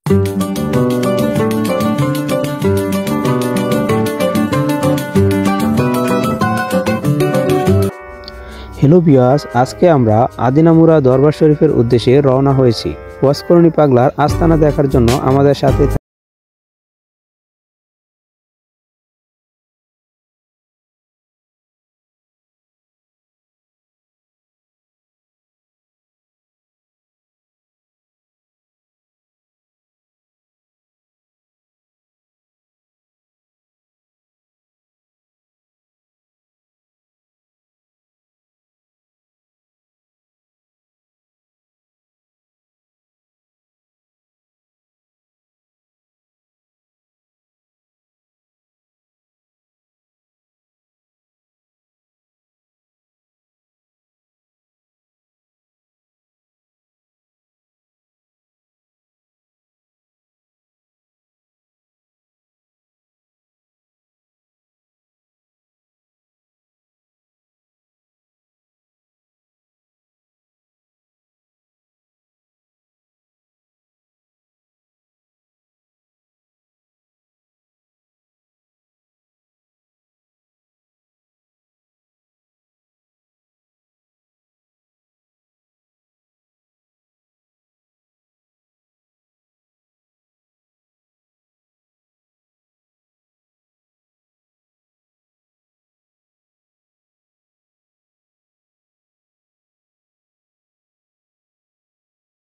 Hello viewers, আজকে আমরা আদিনামুরা দরবার শরীফের উদ্দেশ্যে রওনা হয়েছি। ওয়াসকরণী পাগলার আস্তানা দেখার জন্য আমাদের সাথে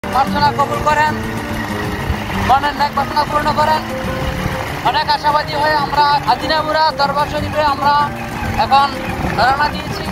প্রার্থনা কবুল করেন, মনের ন্যাক বাসনা পূর্ণ করেন। অনেক আশাবাদী হয়ে আমরা আদিনামুরা দরবার শরীফে আমরা এখন রওনা দিচ্ছি।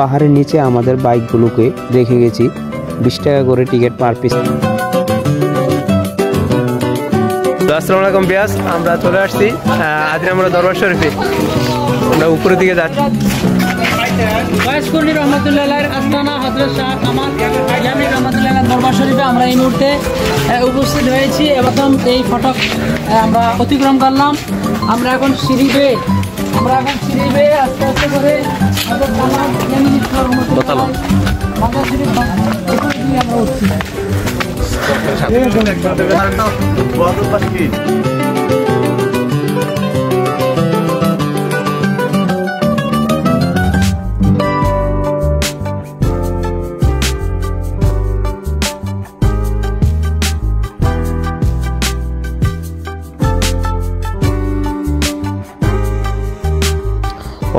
পাহাড়ের নিচে আমাদের বাইকগুলোকে রেখে গেছি, 20 টাকা করে টিকিট পার পিস। আসসালামু আলাইকুম বিয়াস, আমরা চলে আসছি আদিনামুরা দরবার শরীফে। আমরা উপরের দিকে যাচ্ছি। ওয়াসকরণী রহমতুল্লাহর আস্তানা হযরত শাহ কামাল জামি রহমতুল্লাহর দরবার শরীফে আমরা এই মুহূর্তে উপস্থিত হয়েছি এবং এই ফটক আমরা অতিক্রম করলাম। আমরা এখন সিঁড়ি বেয়ে আস্তে আস্তে করে হযরত কামাল জামি রহমতুল্লাহ মাজার শরীফ আমরা উঠছি।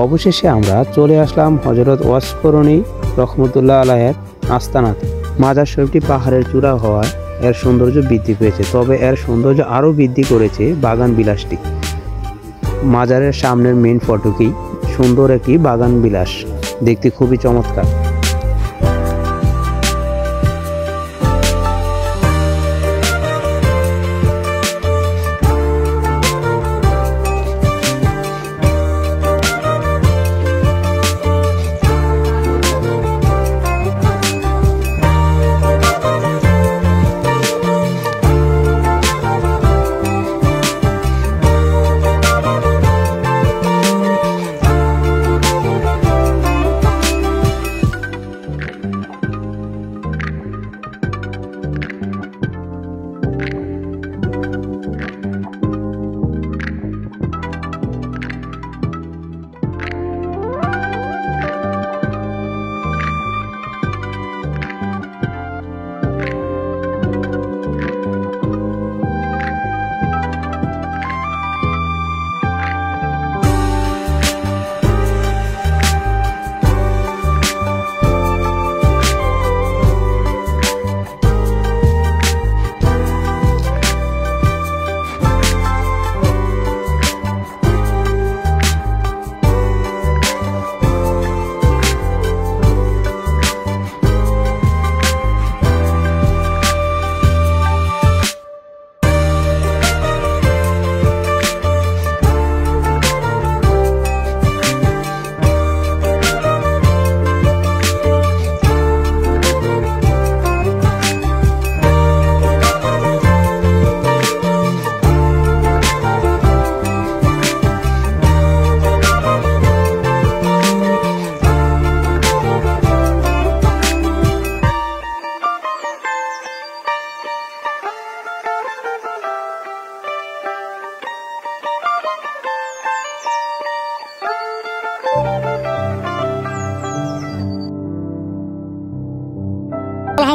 অবশেষে আমরা চলে আসলাম হযরত ওয়াসকরণী রহমতুল্লাহ আলাইহির আস্তানাতে। মাজার শরীফটি পাহাড়ের চূড়া হওয়ায় এর সৌন্দর্য বৃদ্ধি পেয়েছে, তবে এর সৌন্দর্য আরও বৃদ্ধি করেছে বাগান বিলাসটি। মাজারের সামনের মেইন ফটকেই সুন্দর একটি বাগান বিলাস, দেখতে খুবই চমৎকার।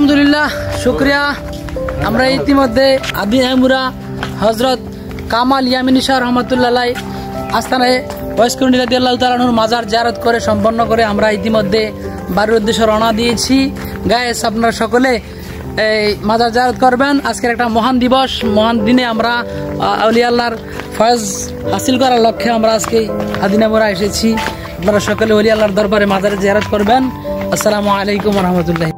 আলহামদুলিল্লাহ, শুক্রিয়া। আমরা ইতিমধ্যে আদিনাইমুরা হজরত কামাল ইয়ামিনী শাহ রহমতুল্লাহ আলাই আস্তানায় ওয়াইসকরণী রাদিয়াল্লাহু তাআলা আনহুর মাজার জিয়ারত করে সম্পন্ন করে আমরা ইতিমধ্যে বাড়ির উদ্দেশ্যে রওনা দিয়েছি। গায়েস আপনারা সকলে এই মাজার জিয়ারত করবেন। আজকের একটা মহান দিবস, মহান দিনে আমরা আউলিয়া আল্লাহর ফয়েজ হাসিল করার লক্ষ্যে আমরা আজকে আদিনাইমুরা এসেছি। আপনারা সকলে ওলি আল্লাহর দরবারে মাজারে জিয়ারত করবেন। আসসালামু আলাইকুম ওয়া রাহমাতুল্লাহ।